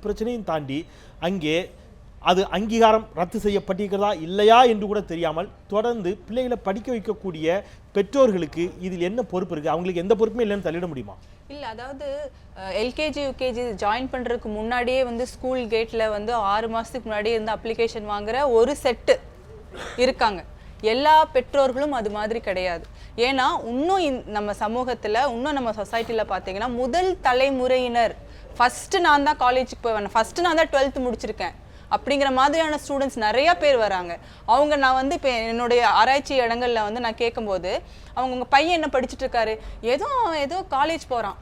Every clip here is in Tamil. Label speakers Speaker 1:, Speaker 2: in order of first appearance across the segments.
Speaker 1: பிரச்சனையும் தாண்டி அங்கே அது அங்கீகாரம் ரத்து செய்யப்பட்டிருக்கிறதா இல்லையா என்று கூட தெரியாமல் தொடர்ந்து பிள்ளைகளை படிக்க வைக்கக்கூடிய பெற்றோர்களுக்கு இதில் என்ன பொறுப்பு இருக்குது? அவங்களுக்கு எந்த பொறுப்புமே இல்லைன்னு தள்ளிட முடியுமா?
Speaker 2: இல்லை, அதாவது எல்கேஜி யூகேஜி ஜாயின் பண்ணுறதுக்கு முன்னாடியே வந்து ஸ்கூல் கேட்டில் வந்து 6 மாதத்துக்கு முன்னாடியே இருந்து அப்ளிகேஷன் வாங்குற ஒரு செட்டு இருக்காங்க. எல்லா பெற்றோர்களும் அது மாதிரி கிடையாது. ஏன்னா இன்னும் நம்ம சமூகத்தில் இன்னும் நம்ம சொசைட்டியில் பார்த்தீங்கன்னா முதல் தலைமுறையினர் ஃபஸ்ட்டு நான் தான் காலேஜுக்கு போய் வரேன், ஃபஸ்ட்டு நான் தான் 12th முடிச்சிருக்கேன் அப்படிங்கிற மாதிரியான ஸ்டூடெண்ட்ஸ் நிறையா பேர் வராங்க. அவங்க நான் வந்து இப்போ என்னுடைய ஆராய்ச்சி இடங்களில் வந்து நான் கேட்கும்போது அவங்க உங்கள் பையன் என்ன படிச்சுட்டு இருக்காரு, ஏதோ காலேஜ் போகிறான்,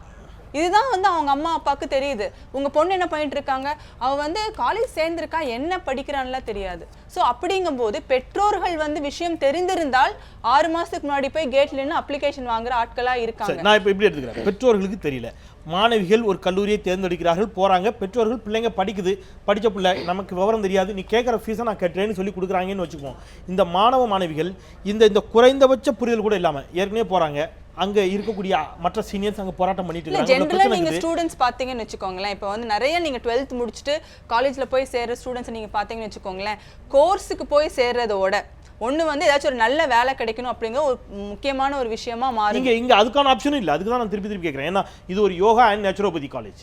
Speaker 2: இதுதான் வந்து அவங்க அம்மா அப்பாவுக்கு தெரியுது. உங்கள் பொண்ணு என்ன பண்ணிட்டு இருக்காங்க, அவள் வந்து காலேஜ் சேர்ந்துருக்கா, என்ன படிக்கிறான்லாம் தெரியாது. ஸோ அப்படிங்கும்போது பெற்றோர்கள் வந்து விஷயம் தெரிந்திருந்தால் 6 மாதத்துக்கு முன்னாடி போய் கேட்ல நின்று அப்ளிகேஷன் வாங்குற ஆட்களாக இருக்காங்க.
Speaker 1: நான் இப்போ எப்படி எடுத்துக்கிறேன், பெற்றோர்களுக்கு தெரியல, மாணவிகள் ஒரு கல்லூரியை தேர்ந்தெடுக்கிறார்கள், போகிறாங்க, பெற்றோர்கள் பிள்ளைங்க படித்த பிள்ளை நமக்கு விவரம் தெரியாது, நீ கேட்குற ஃபீஸை நான் கட்டுறேன்னு சொல்லி கொடுக்குறாங்கன்னு வச்சுக்குவோம். இந்த மாணவ மாணவிகள் இந்த குறைந்தபட்ச புரிதல் கூட இல்லாமல் ஏற்கனவே போகிறாங்க, அங்க இருக்கக்கூடிய மற்ற சீனியர்ஸ் அங்க போராட்டம் பண்ணிட்டு இருக்காங்க.
Speaker 2: ஜெனரலா நீங்க ஸ்டூடண்ட்ஸ் பாத்தீங்கன்னு வெச்சுக்கோங்களேன், இப்போ வந்து நிறைய நீங்க 12th முடிச்சிட்டு காலேஜ்ல போய் சேர்ற ஸ்டூடண்ட்ஸ் நீங்க பாத்தீங்கன்னு வெச்சுக்கோங்களேன், கோர்ஸுக்கு போய் சேர்றதோட ஒண்ணு வந்து ஏதாச்சும் ஒரு நல்ல வேலை கிடைக்கணும் அப்படிங்கிற ஒரு முக்கியமான ஒரு விஷயமா மாறும்.
Speaker 1: இங்க அதுக்கான ஆப்ஷனும் இல்ல. அதுக்கு தான் நான் திருப்பி கேக்குறேன். ஏன்னா இது ஒரு யோகா அண்ட் நேச்சுரோபதி காலேஜ்.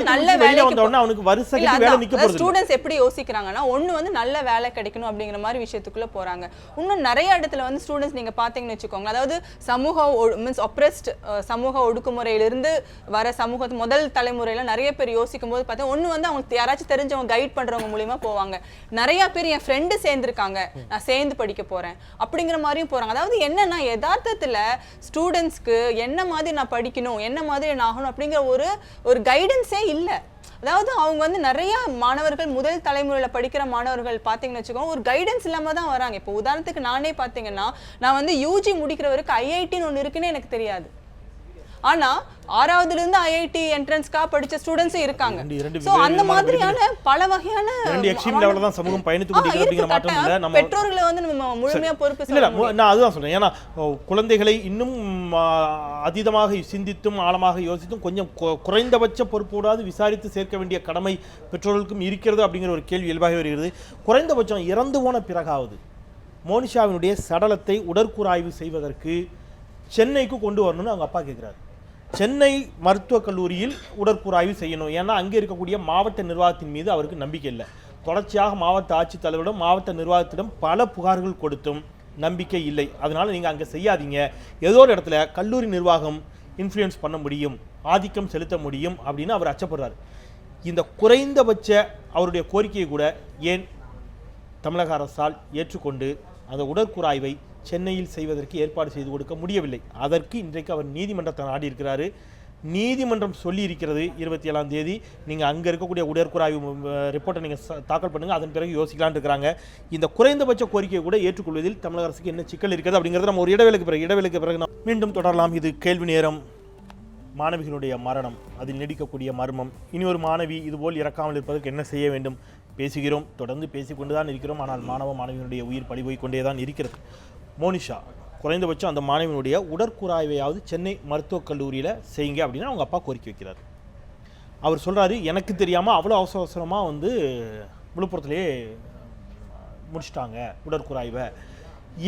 Speaker 2: நல்ல வேலை
Speaker 1: வந்தவொடனே அவனுக்கு வருஷத்துக்கு வேலை நிக்க போறது.
Speaker 2: ஸ்டூடண்ட்ஸ் எப்படி யோசிக்கிறாங்கன்னா ஒண்ணு வந்து நல்ல வேலை கிடைக்கணும் அப்படிங்கிற மாதிரி விஷயத்துக்குள்ள போறாங்க. இன்னும் நிறைய இடத்துல வந்து ஸ்டூடண்ட்ஸ் நீங்க பாத்தீங்கன்னு வெச்சுக்கோங்க, அதாவது சமூக மீன்ஸ் ஒப்ரெஸ்ட் சமூக ஒடுக்குமுறையிலிருந்து வர சமூகத்து முதல் தலைமுறையில நிறைய பேர் யோசிக்கும் போது பார்த்தா ஒண்ணு வந்து அவங்க யாராச்சும் தெரிஞ்சவங்க கைட் பண்றவங்க மூலியமா போவாங்க. நிறைய பேர் என் ஃப்ரெண்டு சேர்ந்திருக்காங்க, நான் சேர்ந்து படிக்க போறேன் அப்படிங்கிற மாதிரியும் போறாங்க. அதாவது என்னன்னா யதார்த்தத்துல ஸ்டூடெண்ட்ஸ்க்கு என்ன மாதிரி நான் படிக்கணும், என்ன மாதிரி நான் ஆகணும் அப்படிங்கிற ஒரு கைடன்ஸே இல்லை. அதாவது அவங்க வந்து நிறைய மாணவர்கள் முதல் தலைமுறையில படிக்கிற மாணவர்கள் பாத்தீங்கன்னு வச்சுக்கோங்க, ஒரு கைடன்ஸ் இல்லாம தான் வராங்க. இப்போ உதாரணத்துக்கு நானே பாத்தீங்கன்னா, நான் வந்து யூஜி முடிக்கிறவருக்கு ஐஐடின்னு ஒன்று இருக்குன்னு எனக்கு தெரியாது. ஆனா 6வதுல இருந்து ஐஐடி என்ட்ரன்ஸ்க்கா படிச்ச ஸ்டூடண்ட்ஸ் இருக்காங்க. சோ அந்த மாதிரியான பல வகையான
Speaker 1: எக்ஸ்ட்ரீம் லெவல்ல தான் சமூகம் பயணித்து கொண்டிருக்கிற மாற்றம் இல்ல. நம்ம
Speaker 2: பெற்றோர்களை வந்து நம்ம முழுமையா பொறுப்பு
Speaker 1: இல்ல. நான் அதுதான் சொல்றேன். ஏன்னா குழந்தைகளை இன்னும் அதீதமாக சிந்தித்தும் ஆழமாக யோசித்தும் கொஞ்சம் குறைந்தபட்ச பொறுப்போடாது விசாரித்து சேர்க்க வேண்டிய கடமை பெற்றோர்களுக்கும் இருக்கிறது அப்படிங்கிற ஒரு கேள்வி இயல்பாக வருகிறது. குறைந்தபட்சம் இறந்து போன பிறகாவது மோனிஷாவினுடைய சடலத்தை உடற்கூறாய்வு செய்வதற்கு சென்னைக்கு கொண்டு வரணும்னு அவங்க அப்பா கேட்கிறாரு. சென்னை மருத்துவக் கல்லூரியில் உடற்கூறாய்வு செய்யணும். ஏன்னா அங்கே இருக்கக்கூடிய மாவட்ட நிர்வாகத்தின் மீது அவருக்கு நம்பிக்கை இல்லை. தொடர்ச்சியாக மாவட்ட ஆட்சித்தலைவரிடம் மாவட்ட நிர்வாகத்திடம் பல புகார்கள் கொடுத்தும் நம்பிக்கை இல்லை. அதனால் நீங்கள் அங்கே செய்யாதீங்க, ஏதோ ஒரு இடத்துல கல்லூரி நிர்வாகம் இன்ஃப்ளூயன்ஸ் பண்ண முடியும், ஆதிக்கம் செலுத்த முடியும் அப்படின்னு அவர் அச்சப்படுறார். இந்த குறைந்தபட்ச அவருடைய கோரிக்கையை கூட ஏன் தமிழக அரசால் ஏற்றுக்கொண்டு அந்த உடற்கூறாய்வை சென்னையில் செய்வதற்கு ஏற்பாடு செய்து கொடுக்க முடியவில்லை? அதற்கு இன்றைக்கு அவர் நீதிமன்றத்தை நாடி இருக்கிறாரு. நீதிமன்றம் சொல்லி இருக்கிறது 27ஆம் தேதி நீங்கள் அங்கே இருக்கக்கூடிய உடற்கூறாய்வு ரிப்போர்ட்டை நீங்கள் தாக்கல் பண்ணுங்கள், அதன் பிறகு யோசிக்கலான்னு இருக்கிறாங்க. இந்த குறைந்தபட்ச கோரிக்கையை கூட ஏற்றுக்கொள்வதில் தமிழக அரசுக்கு என்ன சிக்கல் இருக்கிறது அப்படிங்கிறது நம்ம ஒரு இடைவேளைக்கு பிறகு நாம் மீண்டும் தொடரலாம். இது கேள்வி நேரம். மாணவிகளுடைய மரணம், அதில் நீடிக்கக்கூடிய மர்மம், இனி ஒரு மாணவி இதுபோல் இறக்காமல் இருப்பதற்கு என்ன செய்ய வேண்டும் பேசுகிறோம், தொடர்ந்து பேசிக்கொண்டுதான் இருக்கிறோம். ஆனால் மாணவிகளுடைய உயிர் பறிபோய் கொண்டே தான் இருக்கிறது. மோனிஷா, குறைந்தபட்சம் அந்த மாணவியினுடைய உடற்கூறாய்வையாவது சென்னை மருத்துவக் கல்லூரியில் செய்யுங்க அப்படின்னு அவங்க அப்பா கோரிக்கை வைக்கிறார். அவர் சொல்கிறாரு, எனக்கு தெரியாமல் அவ்வளோ அவசரமாக வந்து விழுப்புரத்துலேயே முடிச்சிட்டாங்க உடற்கூறாய்வை,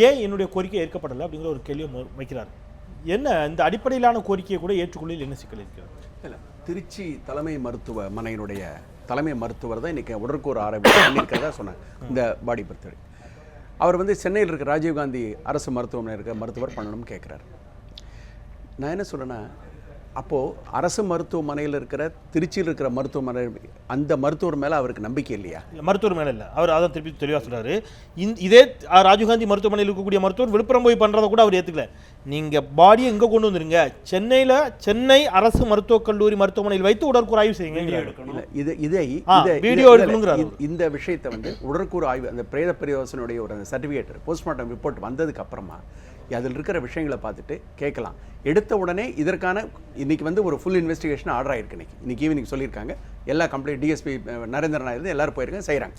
Speaker 1: ஏன் என்னுடைய கோரிக்கை ஏற்கப்படலை அப்படிங்கிற ஒரு கேள்வியை வைக்கிறார். என்ன இந்த அடிப்படையிலான கோரிக்கையை கூட ஏற்றுக்கொள்ளில் என்ன சிக்கல் இருக்கிறது?
Speaker 3: இல்லை, திருச்சி தலைமை மருத்துவமனையினுடைய தலைமை மருத்துவர் தான் இன்றைக்கி உடற்கூறு ஆராய்வு பண்ணியிருக்கிறதா சொன்னாங்க. இந்த பாடி பர்த்டே அவர் வந்து சென்னையில் இருக்க ராஜீவ்காந்தி அரசு மருத்துவமனை இருக்க மருத்துவர் பண்ணணும்னு கேட்குறாரு. நான் என்ன சொல்கிறேன்னா, அப்போது அரசு மருத்துவமனையில் இருக்கிற திருச்சியில் இருக்கிற மருத்துவமனை அந்த மருத்துவர் மேலே அவருக்கு நம்பிக்கை இல்லையா?
Speaker 1: மருத்துவர் மேலே இல்லை. அவர் அதான் திருப்பி தெளிவாக சொல்கிறாரு. இதே ராஜீவ்காந்தி மருத்துவமனையில் இருக்கக்கூடிய மருத்துவர் விழுப்புரம் போய் பண்ணுறதை கூட அவர் ஏற்றுக்கல. நீங்கள் பாடியை எங்கே கொண்டு வந்துருங்க, சென்னை அரசு மருத்துவக் கல்லூரி மருத்துவமனையில் வைத்து உடற்கூறு ஆய்வு செய்யுங்க. வீடியோ எடுக்கணுங்கிறார்.
Speaker 3: இந்த விஷயத்தை வந்து உடற்கூறு ஆய்வு அந்த பிரேத பரியோசனுடைய ஒரு சர்டிஃபிகேட் போஸ்ட்மார்ட்டம் ரிப்போர்ட் வந்ததுக்கு அப்புறமா அதில் இருக்கிற விஷயங்களை பார்த்துட்டு கேட்கலாம். எடுத்த உடனே இதற்கான இன்னைக்கு வந்து ஒரு ஃபுல் இன்வெஸ்டிகேஷன் ஆர்டர் ஆயிருக்கு. இன்னைக்கு ஈவினிங் சொல்லியிருக்காங்க, எல்லா கம்ப்ளைண்ட் டிஎஸ்பி நரேந்திரன் இருந்து எல்லாரும் போயிருக்காங்க, செய்கிறாங்க.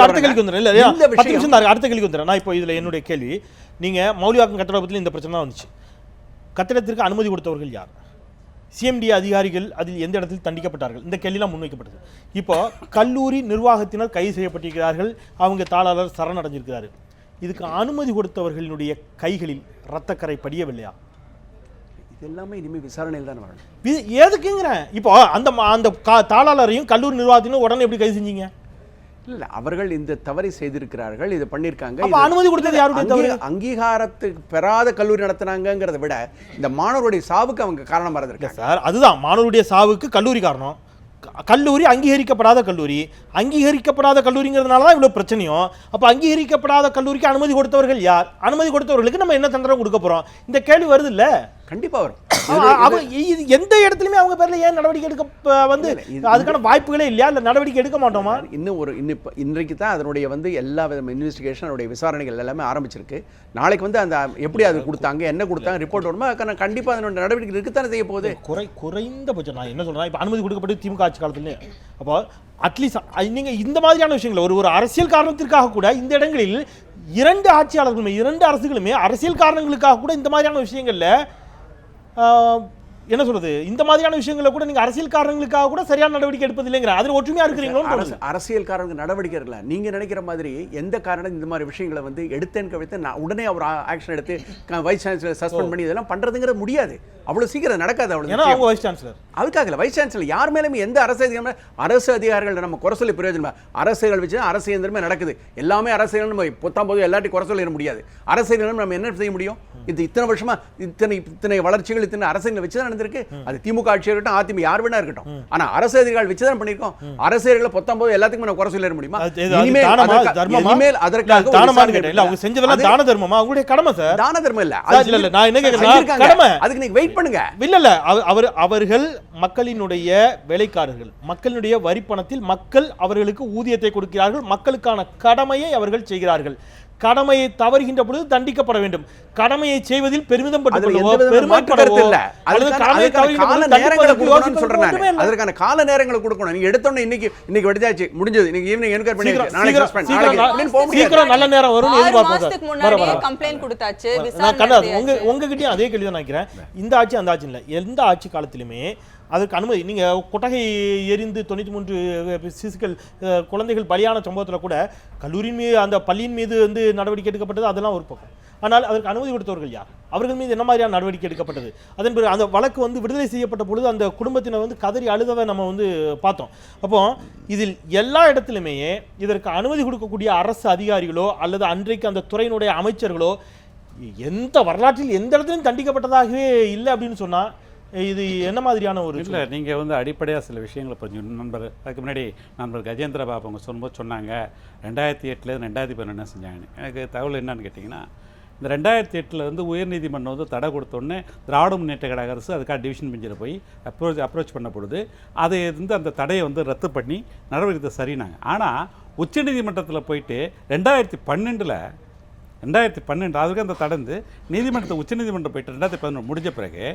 Speaker 1: அடுத்த கேள்விக்கு வந்துடுறேன். நான் இப்போ இதில் என்னுடைய கேள்வி, நீங்கள் மௌலிவாக்கம் கட்டட பற்றி இந்த பிரச்சனை தான் வந்துச்சு. கட்டிடத்திற்கு அனுமதி கொடுத்தவர்கள் யார்? சிஎம்டி அதிகாரிகள் அதில் எந்த இடத்தில் தண்டிக்கப்பட்டார்கள்? இந்த கேள்விலாம் முன்வைக்கப்பட்டது. இப்போ கல்லூரி நிர்வாகத்தினர் கைது செய்யப்பட்டிருக்கிறார்கள், அவங்க தாளாளர் சரணடைஞ்சிருக்கிறாரு. இதுக்கு அனுமதி கொடுத்தவர்களுடைய கைகளில் இரத்தக்கரை படியவில்லையா?
Speaker 3: இது எல்லாமே இனிமேல் விசாரணையில் தான் வரணும்.
Speaker 1: இது எதுக்குங்கிறேன். இப்போ அந்த தாளாளரையும் கல்லூரி நிர்வாகத்தினும் உடனே எப்படி கைது செஞ்சீங்க?
Speaker 3: இல்ல, அவர்கள் இந்த தவறை செய்திருக்கிறார்கள், இதை பண்ணியிருக்காங்க.
Speaker 1: அப்ப அனுமதி கொடுத்தது யாருடைய தவறு?
Speaker 3: அங்கீகாரத்துக்கு பெறாத கல்லூரி நடத்தினாங்கிறத விட இந்த மாணவருடைய சாவுக்கு அவங்க காரணமா இருந்திருக்காங்க
Speaker 1: சார். அதுதான் மாணவருடைய சாவுக்கு கல்லூரி காரணம். கல்லூரி அங்கீகரிக்கப்படாத கல்லூரி. அங்கீகரிக்கப்படாத கல்லூரிங்கிறதுனால தான் இவ்வளோ பிரச்சனையும். அப்போ அங்கீகரிக்கப்படாத கல்லூரிக்கு அனுமதி கொடுத்தவர்கள் யார்? அனுமதி கொடுத்தவர்களுக்கு நம்ம என்ன தண்டனை கொடுக்க போகிறோம்? இந்த கேள்வி வருது இல்லை?
Speaker 3: கண்டிப்பா வரும்.
Speaker 1: எந்த இடத்துலையுமே அவங்க பேர்ல ஏன் நடவடிக்கை எடுக்க வந்து அதுக்கான வாய்ப்புகளே இல்லையா? இல்லை நடவடிக்கை எடுக்க மாட்டோமா?
Speaker 3: இன்றைக்கு தான் அதனுடைய எல்லா விதமான இன்வெஸ்டிகேஷன், அதனுடைய விசாரணைகள் எல்லாமே ஆரம்பிச்சிருக்கு. நாளைக்கு அந்த எப்படி அது கொடுத்தாங்க, என்ன கொடுத்தாங்க, ரிப்போர்ட் வருமா? கண்டிப்பாக அதனுடைய நடவடிக்கை இருக்குத்தானே செய்ய போகுது.
Speaker 1: குறைந்தபட்சம் நான் என்ன சொல்றேன், இப்போ அனுமதி கொடுக்கப்பட்டு திமுக ஆட்சி காலத்துல அப்போ அட்லீஸ்ட் நீங்க இந்த மாதிரியான விஷயங்கள் ஒரு அரசியல் காரணத்திற்காக கூட இந்த இடங்களில் இரண்டு ஆட்சியாளர்களுமே, இரண்டு அரசுகளுமே அரசியல் காரணங்களுக்காக கூட இந்த மாதிரியான விஷயங்கள்ல என்ன சொல்றது, இந்த மாதிரியான விஷயங்களை கூட நீங்க அரசியல் காரணங்களுக்காக கூட சரியான நடவடிக்கை எடுப்பதில்லைங்கிற அதில் ஒற்றுமையா இருக்கிறீங்களோ?
Speaker 3: அரசியல் காரணங்கள் நடவடிக்கை இருக்கல. நீங்க நினைக்கிற மாதிரி எந்த காரணம் இந்த மாதிரி விஷயங்களை எடுத்தேன்னு கவிழ்த்து உடனே அவர் ஆக்ஷன் எடுத்து வைஸ் சான்சலர் சஸ்பெண்ட் பண்ணி இதெல்லாம் பண்றதுங்கிறது முடியாது. அவ்வளவு சீக்கிரம் நடக்காது. அவ்வளவு வைஸ் சான்சலர் அதுக்காக வைஸ் சான்சலர் யார் மேலும் எந்த அரசு அதிகாரிகள் நம்ம குறை சொல்லி பிரயோஜனம். அரசுகள் வச்சு அரசு இயந்திரமே நடக்குது. எல்லாமே அரசியல் நம்ம பொத்தாம் போது எல்லாத்தையும் குறை சொல்லிட முடியாது. அரசியல் நம்ம என்ன செய்ய முடியும்? இது இத்தனை வருஷமா இத்தனை வளர்ச்சிகள் இத்தனை அரசியல் வச்சுதான் நடந்திருக்கு. அது திமுக ஆட்சியாக இருக்கட்டும், அதிமுக யார் வேணா இருக்கட்டும். ஆனா அரசு அதிகாரிகள் வச்சுதான் பண்ணிருக்கோம். அரசியல்களை பொத்தாம் போது எல்லாத்துக்கும் நம்ம குறை சொல்லிட முடியுமா? இனிமேல் அதற்காக
Speaker 1: அவங்க செஞ்சதெல்லாம் தான தர்மமா? அவங்களுடைய கடமை சார்.
Speaker 3: தான தர்மம் இல்ல,
Speaker 1: நான் என்ன கேக்குறேன், கடமை.
Speaker 3: அதுக்கு நீங்க வெயிட் பண்ணுங்க.
Speaker 1: இல்ல இல்ல, அவர்கள் மக்களினுடைய வேலைக்காரர்கள், மக்களுடைய வரி பணத்தில் மக்கள் அவர்களுக்கு ஊதியத்தை கொடுக்கிறார்கள். மக்களுக்கான கடமையை அவர்கள் செய்கிறார்கள். கடமையை தவறுகின்ற பொழுது தண்டிக்கப்பட வேண்டும். கடமையை செய்வதில் பெருமிதம்
Speaker 3: அதற்கான கால நேரங்களை கொடுக்கணும். நீங்க எடுத்தோன்னே இன்னைக்கு வெடிச்சாச்சு முடிஞ்சது, இன்னைக்கு ஈவினிங் என்கொயரி பண்ணியாச்சு, நாளைக்கு சஸ்பெண்ட்,
Speaker 1: சீக்கிரம் நல்ல நேரம் வரும். உங்ககிட்டயும் அதே கேள்வி தான் நினைக்கிறேன். இந்த ஆட்சி அந்த ஆட்சி இல்லை, எந்த ஆட்சி காலத்திலுமே அதற்கு அனுமதி. நீங்கள் கொட்டகை எரிந்து 93 சிசுக்கள் குழந்தைகள் பலியான சம்பவத்தில் கூட கல்லூரியின் மீது அந்த பள்ளியின் மீது நடவடிக்கை எடுக்கப்பட்டது, அதெல்லாம் ஒரு பக்கம். ஆனால் அதற்கு அனுமதி கொடுத்தவர்கள் யார்? அவர்கள் மீது என்ன மாதிரியான நடவடிக்கை எடுக்கப்பட்டது? அதன் பிறகு அந்த வழக்கு விடுதலை செய்யப்பட்ட பொழுது அந்த குடும்பத்தினர் கதறி அழுதவை நம்ம பார்த்தோம். அப்போ இதில் எல்லா இடத்துலையுமே இதற்கு அனுமதி கொடுக்கக்கூடிய அரசு அதிகாரிகளோ அல்லது அன்றைக்கு அந்த துறையினுடைய அமைச்சர்களோ எந்த வரலாற்றில் எந்த இடத்துலையும் தண்டிக்கப்பட்டதாகவே இல்லை அப்படின்னு சொன்னால் இது என்ன மாதிரியான ஒரு
Speaker 4: இல்லை? நீங்கள் அடிப்படையாக சில விஷயங்களை புரிஞ்சுக்கணும். நண்பர் அதுக்கு முன்னாடி நண்பர் கஜேந்திர பாபு அவங்க சொல்லும்போது சொன்னாங்க 2008 2011 செஞ்சாங்கன்னு. எனக்கு தகவல் என்னன்னு கேட்டிங்கன்னா, இந்த 2008 உயர்நீதிமன்றம் தடை கொடுத்தோடனே திராவிட முன்னேற்ற கழக அரசு அதுக்காக டிவிஷன் பெஞ்சில் போய் அப்ரோச் பண்ண பொழுது அதை அந்த தடையை ரத்து பண்ணி நடவடிக்கை சரினாங்க. ஆனால் உச்சநீதிமன்றத்தில் போயிட்டு 2012 அதுக்கு அந்த தடந்து நீதிமன்றத்தை உச்சநீதிமன்றம் போயிட்டு 2011 முடிஞ்ச பிறகு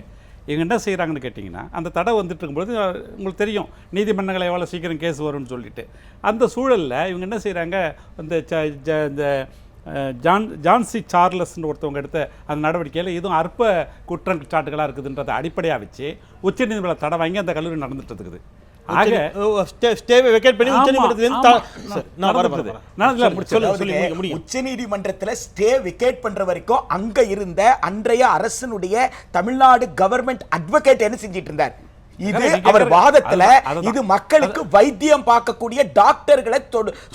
Speaker 4: இவங்க என்ன செய்கிறாங்கன்னு கேட்டிங்கன்னா, அந்த தடை வந்துட்டு இருக்கும்போது உங்களுக்கு தெரியும் நீதிமன்றங்களை எவ்வளோ சீக்கிரம் கேஸ் வரும்னு சொல்லிட்டு, அந்த சூழலில் இவங்க என்ன செய்கிறாங்க, இந்த ஜான்சி சார்லஸ்ன்னு ஒருத்தவங்க எடுத்த அந்த நடவடிக்கையில் இதுவும் அற்ப குற்றச்சாட்டுகளாக இருக்குதுன்றதை அடிப்படையாக வச்சு உச்சநீதிமன்ற தடை வாங்கி அந்த கல்லூரி நடந்துட்டு இருக்குது.
Speaker 5: உச்சநீதிமன்றத்தில் ஸ்டே வெக்கேட் பண்ற வரைக்கும் அங்க இருந்த அன்றைய அரசனுடைய தமிழ்நாடு கவர்மெண்ட் அட்வொகேட் என்ன செஞ்சிட்டு இருந்தார்? இது அவர் வாதத்துல இது மக்களுக்கு வைத்தியம் பார்க்கக்கூடிய டாக்டர்களை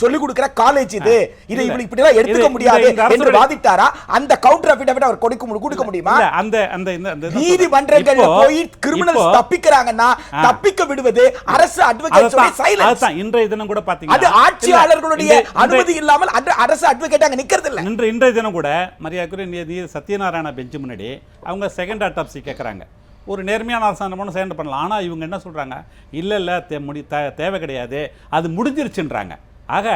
Speaker 5: சொல்லிக் கொடுக்கிற காலேஜ், இது இதை இப்படி எல்லாம் எடுத்துக்க முடியாது என்று வாதிட்டாரா? அந்த கவுண்டர் அஃபிடவிட் அவர் கொடுக்க முடியுமா? நீதிமன்றங்கள்ல போய் கிரிமினல்ஸ் தப்பிக்கிறாங்கன்னா தப்பிக்க விடுவது அரசு அட்வொகேட் சைலன்ஸ்.
Speaker 4: இன்றைய தினம் கூட பாத்தீங்கன்னா
Speaker 5: அது ஆட்சியாளர்களுடைய அனுமதி இல்லாமல் அரசு அட்வொகேட் அங்க நிக்கிறது இல்ல.
Speaker 4: இன்றைய தினம் கூட மரியாதைக்குரிய சத்யநாராயண பெஞ்ச் முன்னாடி அவங்க செகண்ட் ஆட்டோப்சி கேட்கறாங்க. ஒரு நேர்மையான அரசாங்கம் சேர்ந்து பண்ணலாம். ஆனால் இவங்க என்ன சொல்கிறாங்க, இல்லை தேவை கிடையாது, அது முடிஞ்சிருச்சுன்றாங்க. ஆக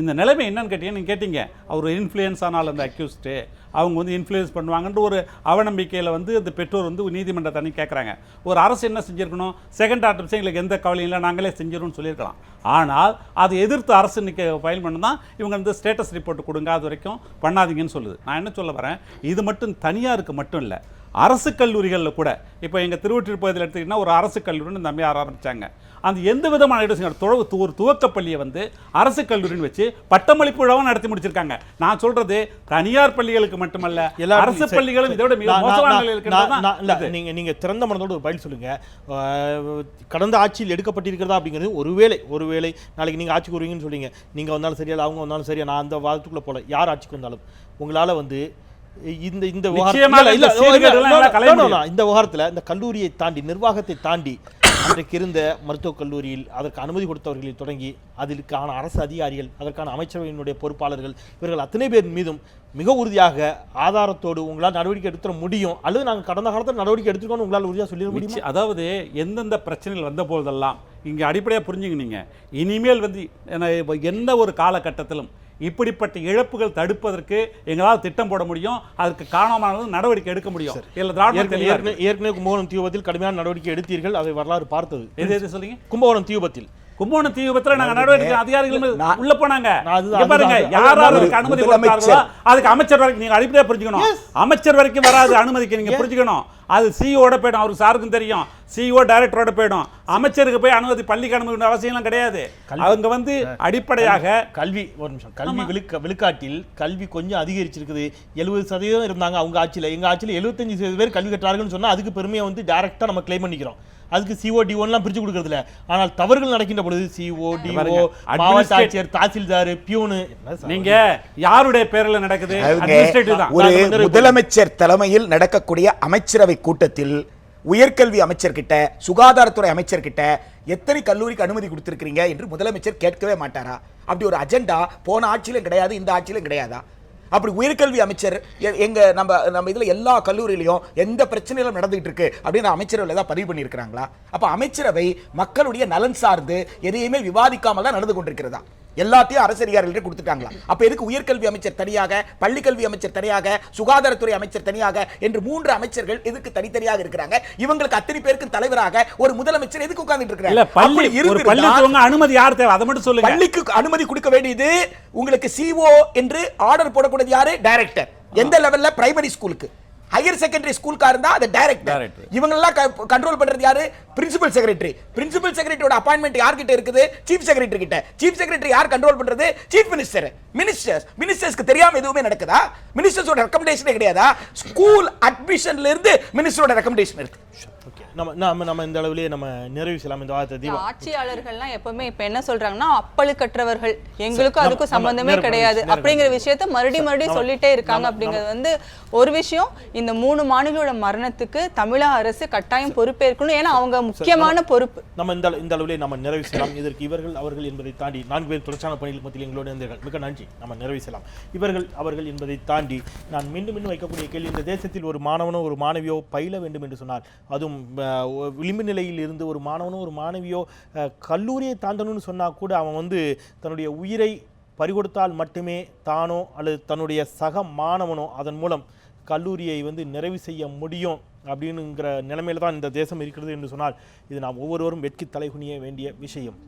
Speaker 4: இந்த நிலைமை என்னன்னு கேட்டீங்க, நீங்கள் கேட்டீங்க அவர் இன்ஃப்ளூயன்ஸ் ஆனால் அந்த அக்யூஸ்டு அவங்க இன்ஃப்ளூயன்ஸ் பண்ணுவாங்கன்ற ஒரு அவநம்பிக்கையில் அந்த பெற்றோர் நீதிமன்றத்தை அன்றைக்கி கேட்குறாங்க. ஒரு அரசு என்ன செஞ்சுருக்கணும், செகண்ட் ஆட்டம்ஸ் எங்களுக்கு எந்த கவலையும் இல்லை, நாங்களே செஞ்சிடணும்னு சொல்லியிருக்கலாம். ஆனால் அதை எதிர்த்து அரசு இன்றைக்கி ஃபைல் பண்ண தான் இவங்க ஸ்டேட்டஸ் ரிப்போர்ட் கொடுங்க, அது வரைக்கும் பண்ணாதீங்கன்னு சொல்லுது. நான் என்ன சொல்ல வரேன், இது மட்டும் தனியாருக்கு மட்டும் இல்லை, அரசு கல்லூரிகளில் கூட இப்போ எங்கள் திருவொற்றியூர் பகுதியில் எடுத்துக்கிட்டிங்கன்னா ஒரு அரசு கல்லூரின்னு நம்பி ஆரம்பித்தாங்க. அந்த எந்த விதமான ஒரு துவக்கப்பள்ளியை வந்து அரசு கல்லூரின்னு வச்சு பட்டமளிப்பு விழாவும் நடத்தி முடிச்சிருக்காங்க. நான் சொல்றது தனியார் பள்ளிகளுக்கு மட்டுமல்ல, அரசு பள்ளிகளும் இதோட மிக மோசமான நிலையில் இருக்கிறது.
Speaker 1: நீங்க திறந்த மனதோடு ஒரு பதில் சொல்லுங்க. கடந்த ஆட்சியில் எடுக்கப்பட்டிருக்கிறதா அப்படிங்கிறது ஒருவேளை நாளைக்கு நீங்க ஆட்சிக்கு வருவீங்கன்னு சொல்றீங்க. நீங்க வந்தாலும் சரியா அவங்க வந்தாலும் சரியா, நான் அந்த வாதத்துக்குள்ள போல. யார் ஆட்சிக்கு வந்தாலும் உங்களால வந்து இந்த விவகாரத்தில் இந்த கல்லூரியை தாண்டி, நிர்வாகத்தை தாண்டி, அன்றைக்கு இருந்த மருத்துவக் கல்லூரியில் அதற்கு அனுமதி கொடுத்தவர்களில் தொடங்கி அதற்கான அரசு அதிகாரிகள், அதற்கான அமைச்சரவையினுடைய பொறுப்பாளர்கள், இவர்கள் அத்தனை பேர் மீதும் மிக உறுதியாக ஆதாரத்தோடு உங்களால் நடவடிக்கை எடுத்துட முடியும், அல்லது நாங்கள் கடந்த காலத்தில் நடவடிக்கை எடுத்துக்கணும் உங்களால் உறுதியாக சொல்லிட முடியும்.
Speaker 4: அதாவது எந்தெந்த பிரச்சனைகள் வந்த போதெல்லாம் இங்கே அடிப்படையாக புரிஞ்சுக்கினீங்க, இனிமேல் வந்து எந்த ஒரு காலகட்டத்திலும் இப்படிப்பட்ட இழப்புகள் தடுப்பதற்கு எங்களால் திட்டம் போட முடியும், அதுக்கு காரணமான நடவடிக்கை எடுக்க முடியும்.
Speaker 1: ஏற்கனவே கும்பகோணம் தீவிபத்தில் கடுமையான நடவடிக்கை எடுத்தீர்கள், அதை வரலாறு பார்த்தது.
Speaker 4: எது சொல்லுங்க?
Speaker 1: கும்பகோணம் தீவிபத்தில்
Speaker 4: நாங்க நடவடிக்கை அதிகாரிகள் உள்ள போனாங்க. பாருங்க, யாராருக்கு அனுமதி கொடுத்தார்களோ அதுக்கு அமைச்சர் வரைக்கும் நீங்க அடிப்படையா புரிஞ்சுக்கணும். அமைச்சர் வரைக்கும் வராது அனுமதிக்கு, நீங்க புரிஞ்சுக்கணும். அது சிஓட போயிடும், அவருக்கு சாருக்கும் தெரியும். சிஓ டைரக்டரோட போயிடும். அமைச்சருக்கு போய் அனுமதி, பள்ளிக்கு அனுமதி அவசியம் கிடையாது. அவங்க வந்து அடிப்படையாக
Speaker 1: கல்வி விழுக்காட்டில் கல்வி கொஞ்சம் அதிகரிச்சிருக்குது. 70% இருந்தாங்க அவங்க ஆட்சியில். எங்க ஆட்சியில் 75% பேர் கல்வி கற்றார்கள்னு சொன்னா அதுக்கு பெருமையை வந்து டைரக்டா நம்ம கிளைம் பண்ணிக்கிறோம். அதுக்கு சிஓ டிஓன்லாம் பிரிச்சு கொடுக்கறதுல. ஆனால் தவறுகள் நடக்கின்ற பொழுது சிஓ டிஓ, மாவட்ட ஆட்சியர், தாசில்தார், பியூனு,
Speaker 4: நீங்க யாருடைய பேர்ல நடக்குது?
Speaker 5: ஒரு முதலமைச்சர் தலைமையில் நடக்கக்கூடிய அமைச்சரவை கூட்டத்தில் உயர்கல்வி அமைச்சர்கிட்ட, சுகாதாரத்துறை அமைச்சர்கிட்ட எத்தனை கல்லூரிக்கு அனுமதி கொடுத்திருக்கீங்க என்று முதலமைச்சர் கேட்கவே மாட்டாரா? அப்படி ஒரு அஜெண்டா போன ஆட்சியிலும் கிடையாது, இந்த ஆட்சியிலும் கிடையாதா? அப்படி உயர்கல்வி அமைச்சர் எங்க நம்ம இதுல எல்லா கல்லூரியிலையும் எந்த பிரச்சனைகளும் நடந்துகிட்டு இருக்கு அப்படின்னு அமைச்சரவை தான் பதிவு பண்ணியிருக்கிறாங்களா? அப்ப அமைச்சரவை மக்களுடைய நலன் சார்ந்து எதையுமே விவாதிக்காமல் தான் நடந்து கொண்டிருக்கிறதா? எல்லாத்தையும் அரசு அதிகாரிகள் கொடுத்துட்டாங்களா? அப்ப எதுக்கு உயர்கல்வி அமைச்சர் தனியாக, பள்ளிக்கல்வி அமைச்சர் தனியாக, சுகாதாரத்துறை அமைச்சர் தனியாக என்று 3 அமைச்சர்கள் எதுக்கு தனித்தனியாக இருக்கிறாங்க? இவங்களுக்கு அத்தனை பேருக்கு தலைவராக ஒரு முதலமைச்சர் எதுக்கு உட்கார்ந்துட்டு இருக்காங்க?
Speaker 4: அனுமதி யார் தேவை அதை மட்டும் சொல்லுங்க.
Speaker 5: பள்ளிக்கு அனுமதி கொடுக்க வேண்டியது உங்களுக்கு சிஓ என்று ஆர்டர் போடக்கூடியது யாரு? டைரக்டர். எந்த லெவல்ல? பிரைமரி ஸ்கூலுக்கு. ஹையர் செகண்டரி ஸ்கூலுக்கா இருந்தா அது டைரக்டர். இவங்க எல்லாம் கண்ட்ரோல் பண்றது யாரு? Principal secretary. பிரின்சிபல் செக்ரட்டரியோட அப்பாயின்மெண்ட் யார் கிட்ட இருக்குது? சீஃப் செக்ரட்டரி கிட்ட. சீஃப் செக்ரட்டரி யார் கண்ட்ரோல் பண்றது? Chief minister. மினிஸ்டர்ஸ்க்கு தெரியாம எதுவுமே நடக்குதா? மினிஸ்டர்ஸோட ரெக்கமெண்டேஷனே கிடையாதா? ஸ்கூல் அட்மிஷன்ல இருந்து மினிஸ்டரோட ரெக்கமெண்டேஷன் இருக்கு.
Speaker 1: நம்ம இந்த அளவிலேயே நம்ம நிறைவு செய்யலாம் இந்த வார்த்தை.
Speaker 2: ஆட்சியாளர்கள்லாம் எப்பவுமே இப்ப என்ன சொல்றாங்கன்னா அப்பழுக்கற்றவர்கள், எங்களுக்கும் அதுக்கும் சம்பந்தமே கிடையாது அப்படிங்கிற விஷயத்த மறுபடியும் சொல்லிட்டே இருக்காங்க. அப்படிங்கிறது வந்து ஒரு விஷயம். இந்த 3 மாணவிகளோட மரணத்துக்கு தமிழக அரசு கட்டாயம் பொறுப்பேற்கணும். ஏன்னா அவங்க முக்கியமான பொறுப்பு.
Speaker 1: நம்ம இந்த அளவிலே நம்ம நிறைவு செய்யலாம். இதற்கு இவர்கள் அவர்கள் என்பதை தாண்டி 4 பேர் தொடர்ச்சியான பணிகள் மத்தியில் எங்களோட இருந்தீர்கள். மிக நன்றி. நம்ம நிறைவு செய்யலாம். இவர்கள் அவர்கள் என்பதை தாண்டி நான் மீண்டும் வைக்கக்கூடிய கேள்வி, இந்த தேசத்தில் ஒரு மாணவனோ ஒரு மாணவியோ பயில வேண்டும் என்று சொன்னால், அதுவும் விளிம்பு நிலையில் இருந்து ஒரு மாணவனோ ஒரு மாணவியோ கல்லூரியை தாண்டணும்னு சொன்னா கூட அவன் வந்து தன்னுடைய உயிரை பறிகொடுத்தால் மட்டுமே தானோ அல்லது தன்னுடைய சக மாணவனோ அதன் மூலம் கல்லூரியை வந்து நிறைவு செய்ய முடியும் அப்படின்னுங்கிற நிலைமையில தான் இந்த தேசம் இருக்கிறது என்று சொன்னால், இது நாம் ஒவ்வொருவரும் வெட்கி தலைகுனிய வேண்டிய விஷயம்.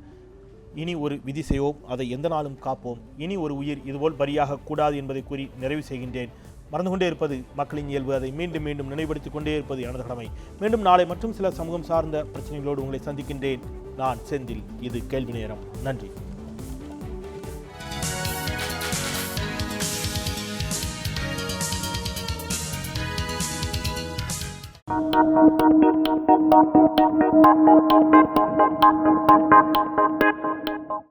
Speaker 1: இனி ஒரு விதி செய்வோம், அதை எந்த நாளும் காப்போம். இனி ஒரு உயிர் இதுபோல் பலியாக கூடாது என்பதை கூறி நிறைவு செய்கின்றேன். மறந்து கொண்டே இருப்பது மக்களின் இயல்பு. அதை மீண்டும் மீண்டும் நினைவுபடுத்திக் கொண்டே இருப்பது எனது கடமை. மீண்டும் நாளை மற்றும் சில சமூகம் சார்ந்த பிரச்சனைகளோடு உங்களை சந்திக்கின்றேன். நான் செந்தில். இது கேள்வி நேரம். நன்றி.